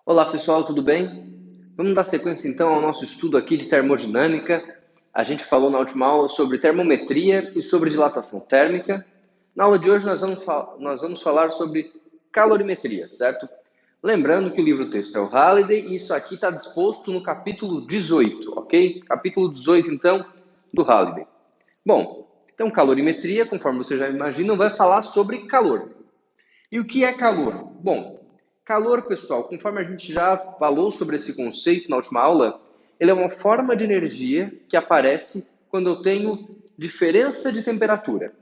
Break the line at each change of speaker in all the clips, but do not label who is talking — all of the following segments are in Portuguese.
Olá pessoal, tudo bem? Vamos dar sequência então ao nosso estudo aqui de termodinâmica. A gente falou na última aula sobre termometria e sobre dilatação térmica. Na aula de hoje nós vamos falar sobre calorimetria, certo? Lembrando que o livro-texto é o Halliday e isso aqui está disposto no capítulo 18, ok? Capítulo 18 então do Halliday. Bom, então calorimetria, conforme você já imagina, vai falar sobre calor. E o que é calor? Bom, calor, pessoal, conforme a gente já falou sobre esse conceito na última aula, ele é uma forma de energia que aparece quando eu tenho diferença de temperatura,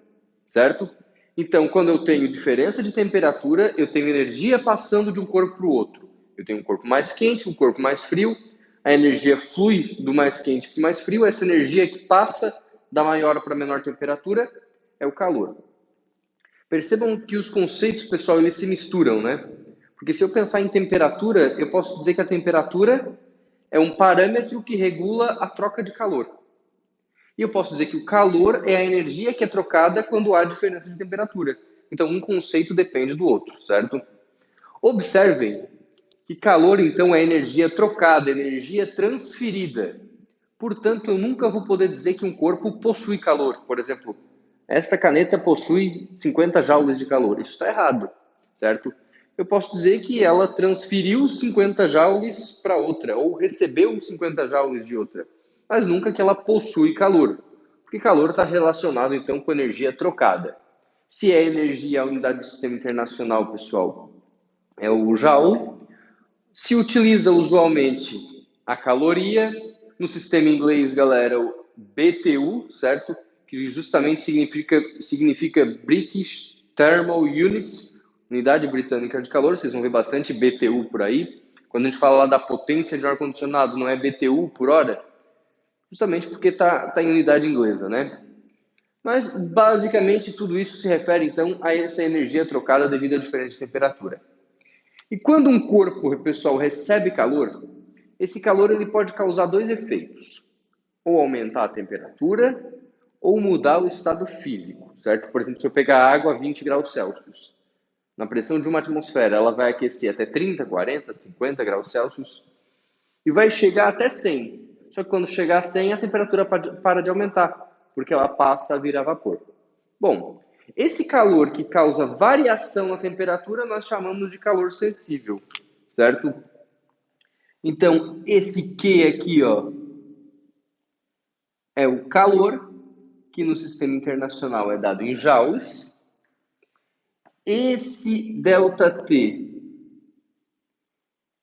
certo? Então, quando eu tenho diferença de temperatura, eu tenho energia passando de um corpo para o outro. Eu tenho um corpo mais quente, um corpo mais frio, a energia flui do mais quente para o mais frio, essa energia que passa da maior para a menor temperatura é o calor. Percebam que os conceitos, pessoal, eles se misturam, né? Porque se eu pensar em temperatura, eu posso dizer que a temperatura é um parâmetro que regula a troca de calor. E eu posso dizer que o calor é a energia que é trocada quando há diferença de temperatura. Então, um conceito depende do outro, certo? Observem que calor, então, é energia trocada, energia transferida. Portanto, eu nunca vou poder dizer que um corpo possui calor. Por exemplo, esta caneta possui 50 joules de calor. Isso está errado, certo? Eu posso dizer que ela transferiu 50 joules para outra, ou recebeu 50 joules de outra, mas nunca que ela possui calor, porque calor está relacionado então com energia trocada. Se é energia, a unidade do sistema internacional, pessoal, é o joule. Se utiliza usualmente a caloria, no sistema inglês, galera, o BTU, certo? Que justamente significa British Thermal Units, unidade britânica de calor. Vocês vão ver bastante BTU por aí. Quando a gente fala lá da potência de um ar-condicionado, não é BTU por hora? Justamente porque está em unidade inglesa, né? Mas, basicamente, tudo isso se refere, então, a essa energia trocada devido à diferença de temperatura. E quando um corpo, pessoal, recebe calor, esse calor ele pode causar dois efeitos: ou aumentar a temperatura, ou mudar o estado físico, certo? Por exemplo, se eu pegar água a 20 graus Celsius, na pressão de uma atmosfera, ela vai aquecer até 30, 40, 50 graus Celsius e vai chegar até 100. Só que quando chegar a 100, a temperatura para de aumentar, porque ela passa a virar vapor. Bom, esse calor que causa variação na temperatura nós chamamos de calor sensível, certo? Então, esse Q aqui, ó, é o calor, que no sistema internacional é dado em joules. Esse ΔT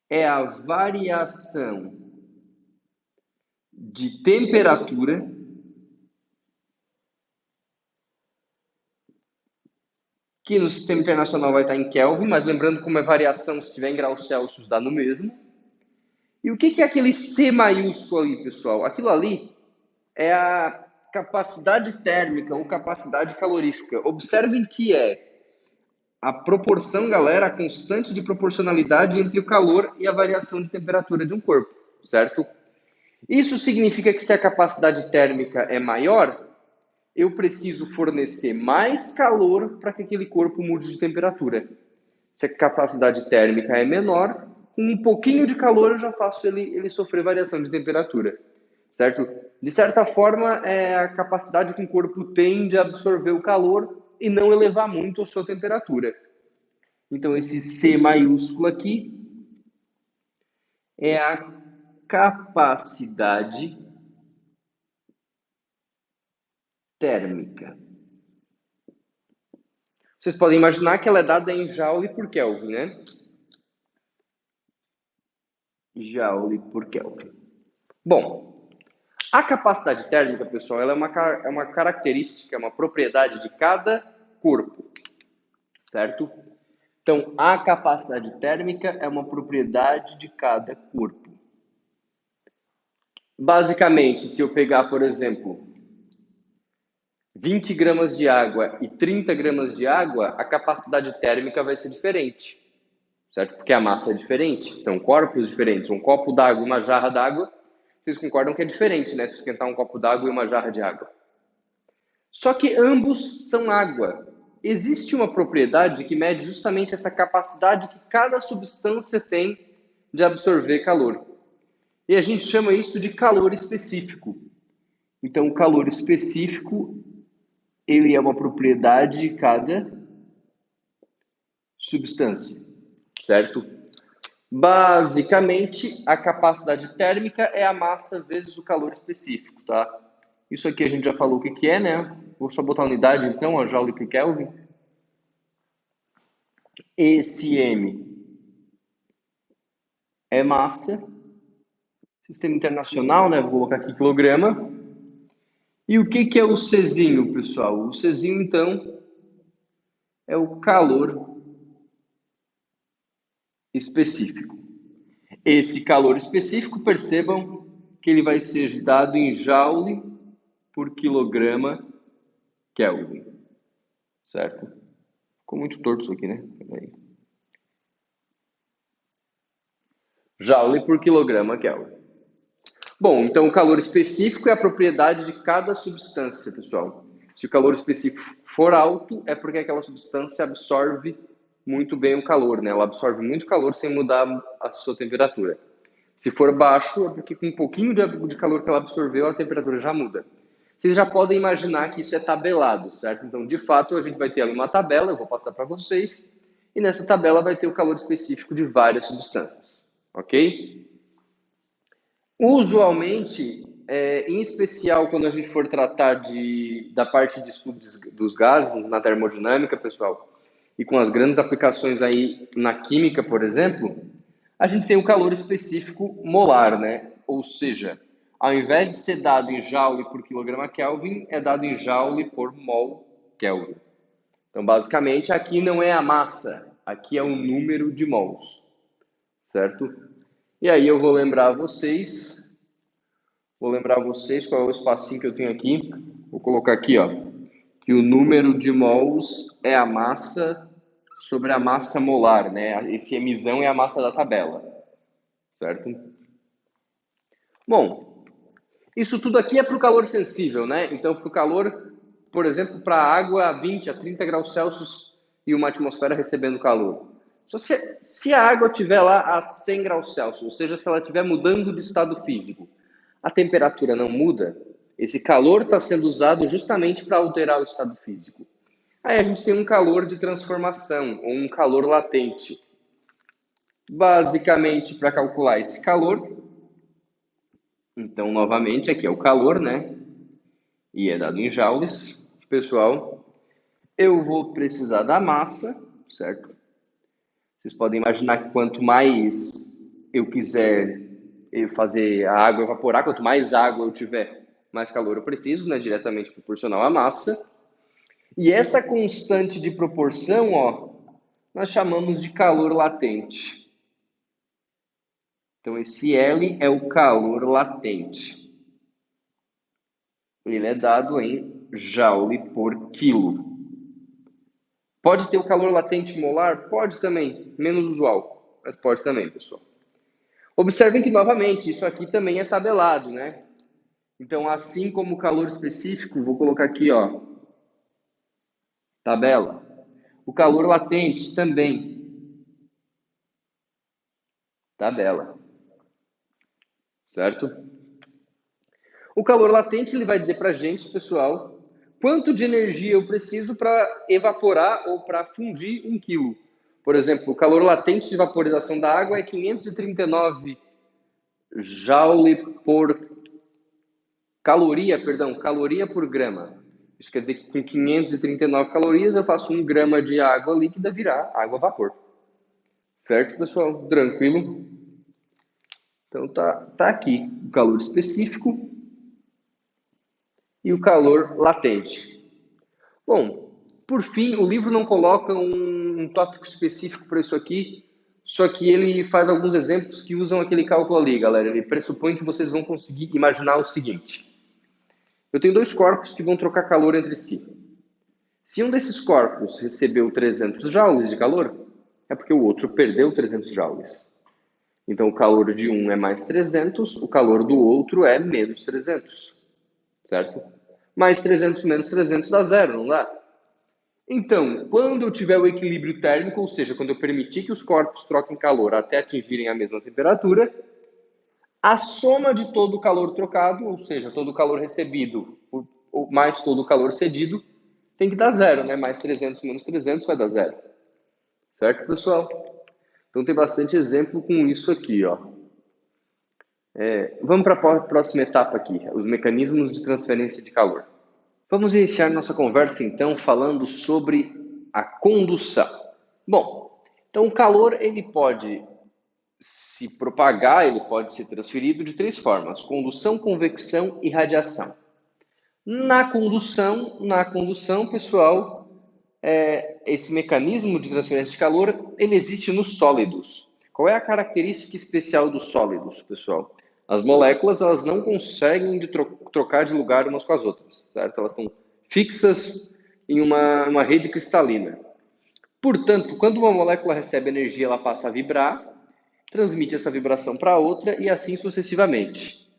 é a variação de temperatura, que no sistema internacional vai estar em Kelvin, mas lembrando como é variação, se estiver em graus Celsius dá no mesmo. E o que é aquele C maiúsculo ali, pessoal? Aquilo ali é a capacidade térmica ou capacidade calorífica. Observem que é a proporção, galera, a constante de proporcionalidade entre o calor e a variação de temperatura de um corpo, certo? Isso significa que se a capacidade térmica é maior, eu preciso fornecer mais calor para que aquele corpo mude de temperatura. Se a capacidade térmica é menor, com um pouquinho de calor eu já faço ele sofrer variação de temperatura, certo? De certa forma, é a capacidade que um corpo tem de absorver o calor e não elevar muito a sua temperatura. Então, esse C maiúsculo aqui é a capacidade térmica. Vocês podem imaginar que ela é dada em Joule por Kelvin, né? Joule por Kelvin. Bom, a capacidade térmica, pessoal, ela é uma característica, é uma propriedade de cada corpo, certo? Então, a capacidade térmica é uma propriedade de cada corpo. Basicamente, se eu pegar, por exemplo, 20 gramas de água e 30 gramas de água, a capacidade térmica vai ser diferente, certo? Porque a massa é diferente, são corpos diferentes. Um copo d'água e uma jarra d'água, vocês concordam que é diferente, né? Se esquentar um copo d'água e uma jarra de água. Só que ambos são água. Existe uma propriedade que mede justamente essa capacidade que cada substância tem de absorver calor. E a gente chama isso de calor específico. Então, o calor específico, ele é uma propriedade de cada substância, certo? Basicamente, a capacidade térmica é a massa vezes o calor específico, tá? Isso aqui a gente já falou o que que é, né? Vou só botar a unidade, então, a Joule por Kelvin. Esse M é massa. Sistema internacional, né? Vou colocar aqui quilograma. E o que que é o Czinho, pessoal? O Czinho, então, é o calor específico. Esse calor específico, percebam que ele vai ser dado em Joule por quilograma Kelvin, certo? Ficou muito torto isso aqui, né? Joule por quilograma Kelvin. Bom, então o calor específico é a propriedade de cada substância, pessoal. Se o calor específico for alto, é porque aquela substância absorve muito bem o calor, né? Ela absorve muito calor sem mudar a sua temperatura. Se for baixo, é porque com um pouquinho de calor que ela absorveu, a temperatura já muda. Vocês já podem imaginar que isso é tabelado, certo? Então, de fato, a gente vai ter ali uma tabela, eu vou passar para vocês, e nessa tabela vai ter o calor específico de várias substâncias, ok? Usualmente, em especial quando a gente for tratar da parte de estudos dos gases na termodinâmica, pessoal, e com as grandes aplicações aí na química, por exemplo, a gente tem o calor específico molar, né? Ou seja, ao invés de ser dado em Joule por quilograma Kelvin, é dado em Joule por mol Kelvin. Então, basicamente, aqui não é a massa, aqui é o número de mols, certo? E aí eu vou lembrar vocês qual é o espacinho que eu tenho aqui. Vou colocar aqui, ó, que o número de mols é a massa sobre a massa molar, né? Esse emissão é a massa da tabela, certo? Bom, isso tudo aqui é para o calor sensível, né? Então, para o calor, por exemplo, para a água a 20 a 30 graus Celsius e uma atmosfera recebendo calor. Se a água estiver lá a 100 graus Celsius, ou seja, se ela estiver mudando de estado físico, a temperatura não muda, esse calor está sendo usado justamente para alterar o estado físico. Aí a gente tem um calor de transformação, ou um calor latente. Basicamente, para calcular esse calor, então, novamente, aqui é o calor, né? E é dado em joules, pessoal. Eu vou precisar da massa, certo? Vocês podem imaginar que quanto mais eu quiser fazer a água evaporar, quanto mais água eu tiver, mais calor eu preciso, né? Diretamente proporcional à massa. E essa constante de proporção, ó, nós chamamos de calor latente. Então, esse L é o calor latente. Ele é dado em Joule por quilo. Pode ter o calor latente molar? Pode também, menos usual, mas pode também, pessoal. Observem que, novamente, isso aqui também é tabelado, né? Então, assim como o calor específico, vou colocar aqui, ó, tabela. O calor latente também, tabela, certo? O calor latente, ele vai dizer para a gente, pessoal, quanto de energia eu preciso para evaporar ou para fundir 1 quilo. Por exemplo, o calor latente de vaporização da água é 539 joule por caloria por grama. Isso quer dizer que com 539 calorias eu faço 1 grama de água líquida virar água a vapor. Certo, pessoal? Tranquilo? Então tá aqui o calor específico e o calor latente. Bom, por fim, o livro não coloca um tópico específico para isso aqui, só que ele faz alguns exemplos que usam aquele cálculo ali, galera. Ele pressupõe que vocês vão conseguir imaginar o seguinte. Eu tenho dois corpos que vão trocar calor entre si. Se um desses corpos recebeu 300 joules de calor, é porque o outro perdeu 300 joules. Então, o calor de um é mais 300, o calor do outro é menos 300, certo? Mais 300 menos 300 dá zero, não dá? Então, quando eu tiver o equilíbrio térmico, ou seja, quando eu permitir que os corpos troquem calor até atingirem a mesma temperatura, a soma de todo o calor trocado, ou seja, todo o calor recebido mais todo o calor cedido, tem que dar zero, né? Mais 300 menos 300 vai dar zero. Certo, pessoal? Então tem bastante exemplo com isso aqui, ó. Vamos para a próxima etapa aqui, os mecanismos de transferência de calor. Vamos iniciar nossa conversa então falando sobre a condução. Bom, então o calor ele pode se propagar, ele pode ser transferido de três formas: condução, convecção e radiação. Na condução, pessoal, esse mecanismo de transferência de calor ele existe nos sólidos. Qual é a característica especial dos sólidos, pessoal? As moléculas elas não conseguem trocar de lugar umas com as outras, certo? Elas estão fixas em uma rede cristalina. Portanto, quando uma molécula recebe energia, ela passa a vibrar, transmite essa vibração para outra e assim sucessivamente.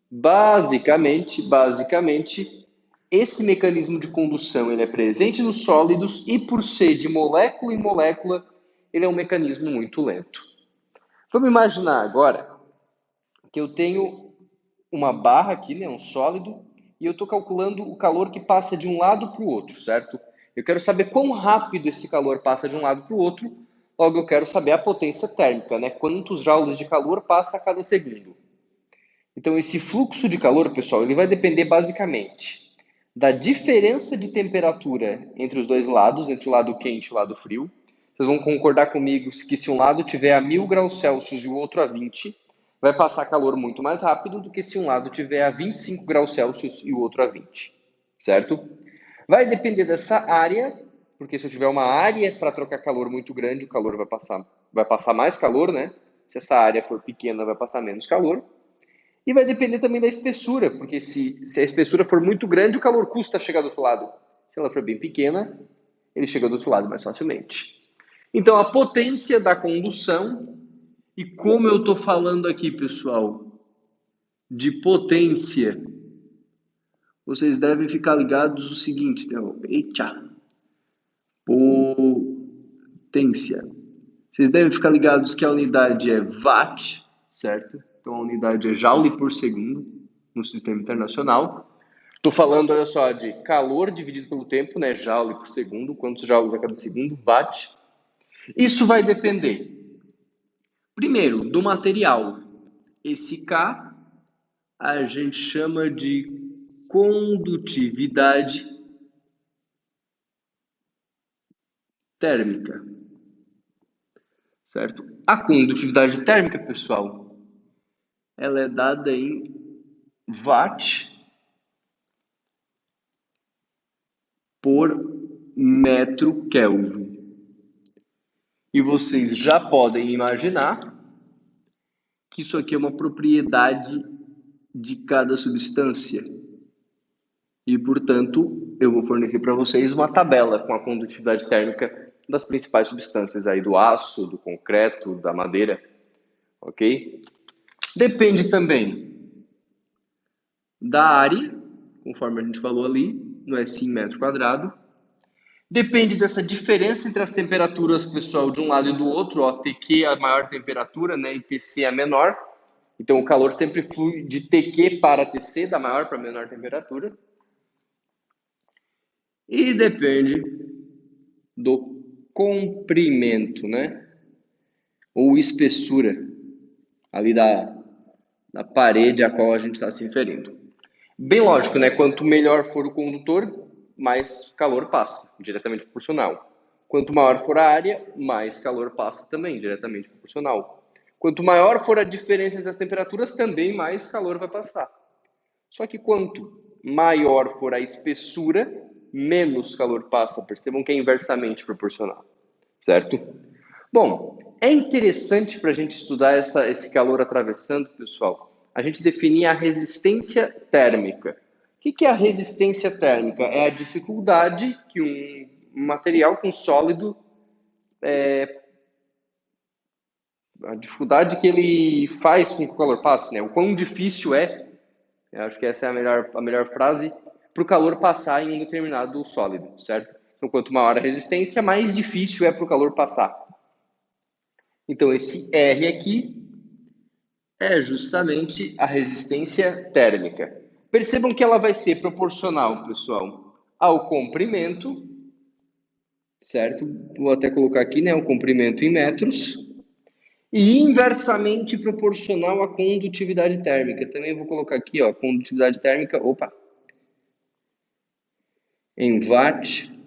Basicamente, esse mecanismo de condução ele é presente nos sólidos e por ser de molécula em molécula, ele é um mecanismo muito lento. Vamos imaginar agora que eu tenho uma barra aqui, né, um sólido, e eu estou calculando o calor que passa de um lado para o outro, certo? Eu quero saber quão rápido esse calor passa de um lado para o outro, logo eu quero saber a potência térmica, né? Quantos joules de calor passa a cada segundo. Então, esse fluxo de calor, pessoal, ele vai depender basicamente da diferença de temperatura entre os dois lados, entre o lado quente e o lado frio. Vocês vão concordar comigo que se um lado tiver a 1000 graus Celsius e o outro a 20, vai passar calor muito mais rápido do que se um lado tiver a 25 graus Celsius e o outro a 20, certo? Vai depender dessa área, porque se eu tiver uma área para trocar calor muito grande, o calor vai passar mais calor, né? Se essa área for pequena, vai passar menos calor. E vai depender também da espessura, porque se a espessura for muito grande, o calor custa chegar do outro lado. Se ela for bem pequena, ele chega do outro lado mais facilmente. Então, a potência da condução, e como eu estou falando aqui, pessoal, de potência, vocês devem ficar ligados no seguinte, então, potência. Vocês devem ficar ligados que a unidade é watt, certo? Então, a unidade é joule por segundo no sistema internacional. Estou falando, olha só, de calor dividido pelo tempo, né? Joule por segundo, quantos joules a cada segundo, watt. Isso vai depender, primeiro, do material. Esse K a gente chama de condutividade térmica, certo? A condutividade térmica, pessoal, ela é dada em watt por metro Kelvin. E vocês já podem imaginar que isso aqui é uma propriedade de cada substância. E, portanto, eu vou fornecer para vocês uma tabela com a condutividade térmica das principais substâncias aí do aço, do concreto, da madeira, ok? Depende também da área, conforme a gente falou ali, no S em metro quadrado. Depende dessa diferença entre as temperaturas, pessoal, de um lado e do outro. Ó, TQ é a maior temperatura, né, e TC é a menor. Então, o calor sempre flui de TQ para TC, da maior para a menor temperatura. E depende do comprimento, né, ou espessura ali da parede a qual a gente está se referindo. Bem lógico, né? Quanto melhor for o condutor, mais calor passa, diretamente proporcional. Quanto maior for a área, mais calor passa também, diretamente proporcional. Quanto maior for a diferença entre as temperaturas, também mais calor vai passar. Só que quanto maior for a espessura, menos calor passa. Percebam que é inversamente proporcional, certo? Bom, é interessante para a gente estudar esse calor atravessando, pessoal, a gente definir a resistência térmica. O que é a resistência térmica? É a dificuldade que um material com sólido, a dificuldade que ele faz com que o calor passe, né? O quão difícil eu acho que essa é a melhor frase, para o calor passar em um determinado sólido, certo? Então, quanto maior a resistência, mais difícil é para o calor passar. Então, esse R aqui é justamente a resistência térmica. Percebam que ela vai ser proporcional, pessoal, ao comprimento, certo? Vou até colocar aqui, né, o comprimento em metros, e inversamente proporcional à condutividade térmica. Também vou colocar aqui, ó, condutividade térmica, em watt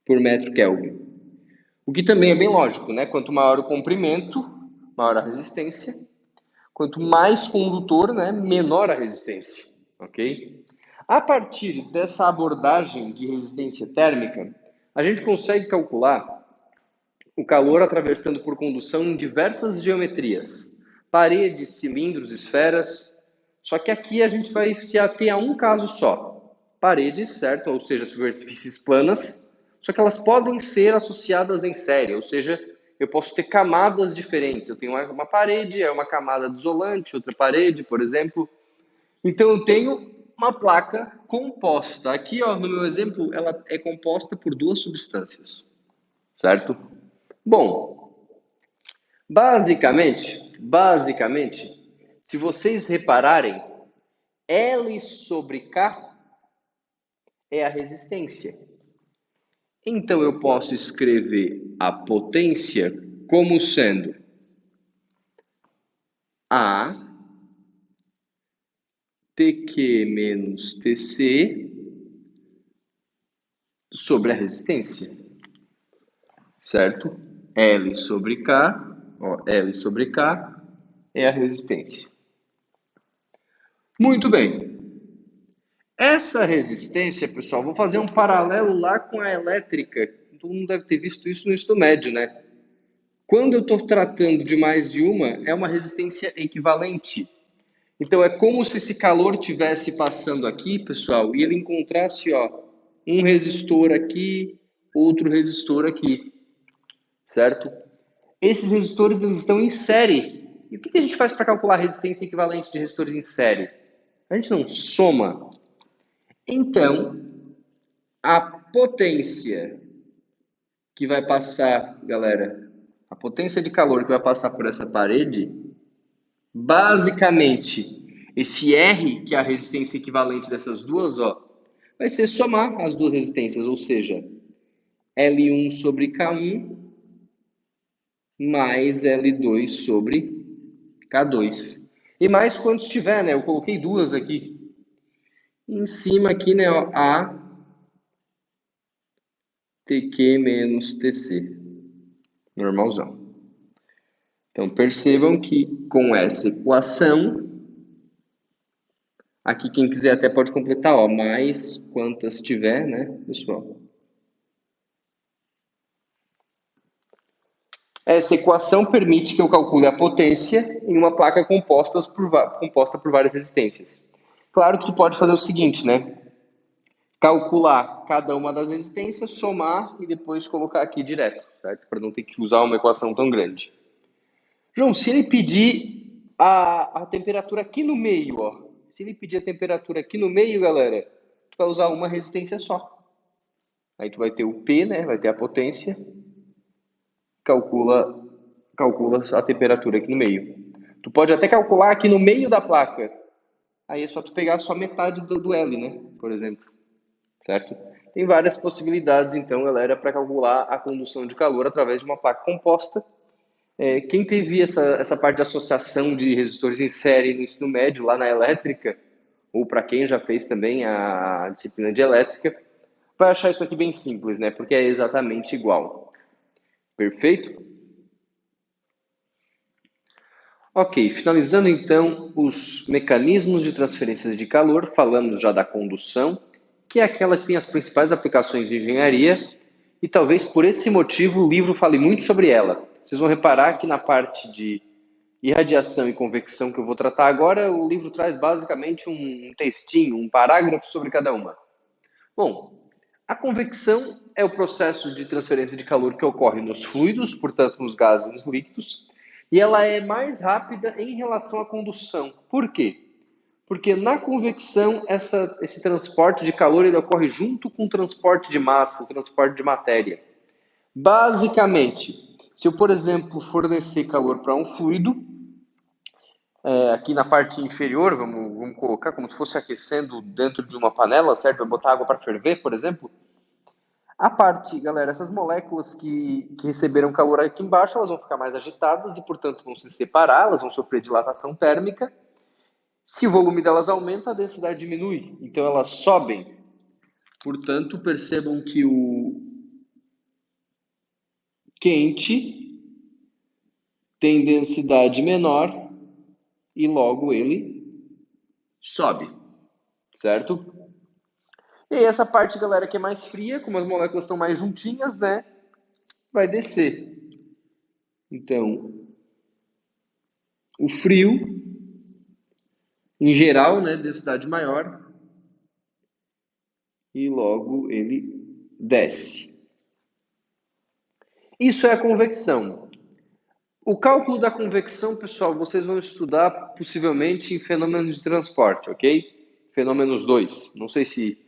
por metro Kelvin. O que também é bem lógico, né? Quanto maior o comprimento, maior a resistência. Quanto mais condutor, né, menor a resistência, ok? A partir dessa abordagem de resistência térmica, a gente consegue calcular o calor atravessando por condução em diversas geometrias, paredes, cilindros, esferas. Só que aqui a gente vai se ater a um caso só, paredes, certo? Ou seja, superfícies planas, só que elas podem ser associadas em série, ou seja, eu posso ter camadas diferentes. Eu tenho uma parede, é uma camada de isolante, outra parede, por exemplo. Então eu tenho uma placa composta. Aqui, ó, no meu exemplo, ela é composta por duas substâncias, certo? Bom, basicamente, se vocês repararem, L sobre K é a resistência. Então eu posso escrever a potência como sendo A TQ menos TC sobre a resistência, certo? L sobre K, ó, L sobre K é a resistência. Muito bem. Essa resistência, pessoal, vou fazer um paralelo lá com a elétrica. Todo mundo deve ter visto isso no ensino médio, né? Quando eu estou tratando de mais de uma, é uma resistência equivalente. Então, é como se esse calor estivesse passando aqui, pessoal, e ele encontrasse, ó, um resistor aqui, outro resistor aqui, certo? Esses resistores, eles estão em série. E o que a gente faz para calcular a resistência equivalente de resistores em série? A gente não soma. Então, a potência que vai passar, galera, a potência de calor que vai passar por essa parede, basicamente, esse R, que é a resistência equivalente dessas duas, ó, vai ser somar as duas resistências, ou seja, L1 sobre K1 mais L2 sobre K2. E mais quantos tiver, né? Eu coloquei duas aqui. Em cima aqui, né, ó, A TQ menos TC. Normalzão. Então, percebam que com essa equação, aqui quem quiser até pode completar, ó, mais quantas tiver, né, pessoal? Essa equação permite que eu calcule a potência em uma placa composta por várias resistências. Claro que tu pode fazer o seguinte, né? Calcular cada uma das resistências, somar e depois colocar aqui direto, certo? Para não ter que usar uma equação tão grande. João, se ele pedir a temperatura aqui no meio, ó. Se ele pedir a temperatura aqui no meio, galera, tu vai usar uma resistência só. Aí tu vai ter o P, né? Vai ter a potência. Calcula a temperatura aqui no meio. Tu pode até calcular aqui no meio da placa. Aí é só tu pegar só metade do L, né? Por exemplo. Certo? Tem várias possibilidades, então, galera, para calcular a condução de calor através de uma placa composta. Quem teve essa parte de associação de resistores em série no ensino médio, lá na elétrica, ou para quem já fez também a disciplina de elétrica, vai achar isso aqui bem simples, né? Porque é exatamente igual. Perfeito? Ok, finalizando então os mecanismos de transferência de calor, falamos já da condução, que é aquela que tem as principais aplicações de engenharia, e talvez por esse motivo o livro fale muito sobre ela. Vocês vão reparar que na parte de irradiação e convecção que eu vou tratar agora, o livro traz basicamente um textinho, um parágrafo sobre cada uma. Bom, a convecção é o processo de transferência de calor que ocorre nos fluidos, portanto nos gases e nos líquidos, e ela é mais rápida em relação à condução. Por quê? Porque na convecção, esse transporte de calor ele ocorre junto com o transporte de massa, o transporte de matéria. Basicamente, se eu, por exemplo, fornecer calor para um fluido, aqui na parte inferior, vamos colocar como se fosse aquecendo dentro de uma panela, certo? Vai botar água para ferver, por exemplo. A parte, galera, essas moléculas que receberam calor aqui embaixo, elas vão ficar mais agitadas e, portanto, vão se separar, elas vão sofrer dilatação térmica. Se o volume delas aumenta, a densidade diminui. Então, elas sobem. Portanto, percebam que o quente tem densidade menor e logo ele sobe, certo? E aí essa parte, galera, que é mais fria, como as moléculas estão mais juntinhas, né, vai descer. Então, o frio, em geral, né, densidade maior, e logo ele desce. Isso é a convecção. O cálculo da convecção, pessoal, vocês vão estudar possivelmente em fenômenos de transporte, ok? Fenômenos 2. Não sei se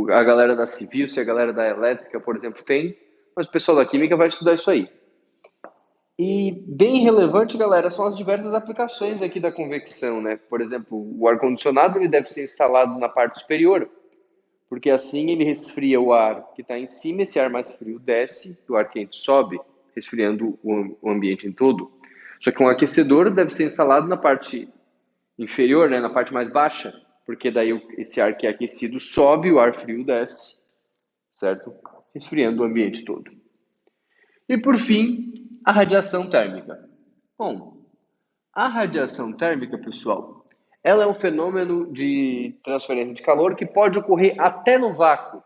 a galera da civil, se a galera da elétrica, por exemplo, tem, mas o pessoal da química vai estudar isso aí. E bem relevante, galera, são as diversas aplicações aqui da convecção, né? Por exemplo, o ar-condicionado ele deve ser instalado na parte superior, porque assim ele resfria o ar que está em cima, esse ar mais frio desce, o ar quente sobe, resfriando o ambiente em todo. Só que um aquecedor deve ser instalado na parte inferior, né, na parte mais baixa, porque daí esse ar que é aquecido sobe, o ar frio desce, certo? Resfriando o ambiente todo. E por fim, a radiação térmica. Bom, a radiação térmica, pessoal, ela é um fenômeno de transferência de calor que pode ocorrer até no vácuo,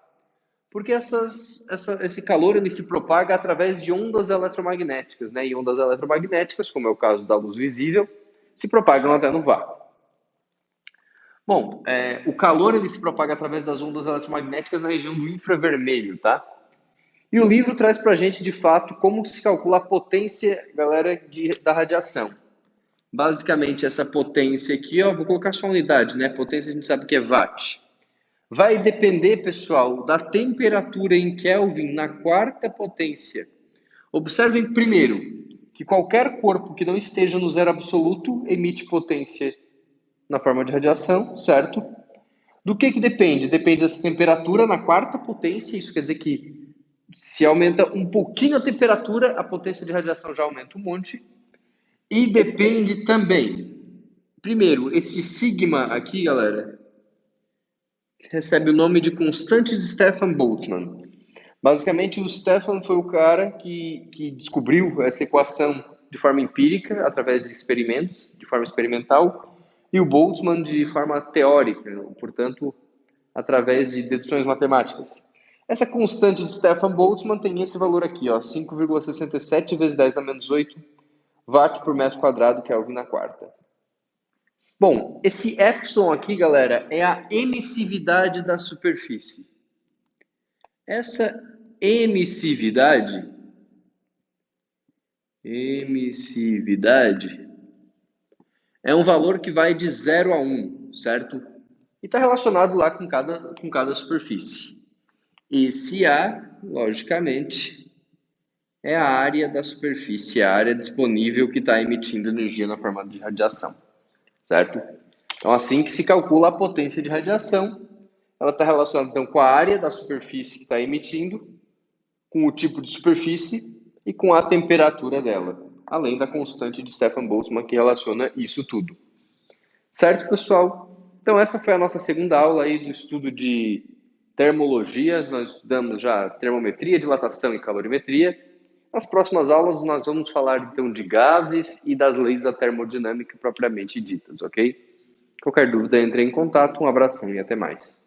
porque esse calor ele se propaga através de ondas eletromagnéticas, né? E ondas eletromagnéticas, como é o caso da luz visível, se propagam até no vácuo. Bom, o calor ele se propaga através das ondas eletromagnéticas na região do infravermelho, tá? E o livro traz para a gente, de fato, como se calcula a potência, galera, da radiação. Basicamente, essa potência aqui, ó, vou colocar só a unidade, né? Potência a gente sabe que é watt. Vai depender, pessoal, da temperatura em Kelvin na quarta potência. Observem primeiro que qualquer corpo que não esteja no zero absoluto emite potência na forma de radiação, certo? Do que depende? Depende dessa temperatura na quarta potência, isso quer dizer que se aumenta um pouquinho a temperatura, a potência de radiação já aumenta um monte. E depende também, primeiro, esse sigma aqui, galera, recebe o nome de constante de Stefan Boltzmann. Basicamente, o Stefan foi o cara que descobriu essa equação de forma empírica, através de experimentos, de forma experimental, e o Boltzmann de forma teórica, portanto, através de deduções matemáticas. Essa constante de Stefan Boltzmann tem esse valor aqui, ó, 5,67 vezes 10 na menos 8 watt por metro quadrado, Kelvin na quarta. Bom, esse epsilon aqui, galera, é a emissividade da superfície. Essa emissividade é um valor que vai de 0 a 1, certo? E está relacionado lá com cada superfície. Esse A, logicamente, é a área da superfície, a área disponível que está emitindo energia na forma de radiação, certo? Então, assim que se calcula a potência de radiação, ela está relacionada então com a área da superfície que está emitindo, com o tipo de superfície e com a temperatura dela, além da constante de Stefan Boltzmann que relaciona isso tudo. Certo, pessoal? Então, essa foi a nossa segunda aula aí do estudo de termologia. Nós estudamos já termometria, dilatação e calorimetria. Nas próximas aulas, nós vamos falar então de gases e das leis da termodinâmica propriamente ditas, ok? Qualquer dúvida, entre em contato. Um abração e até mais.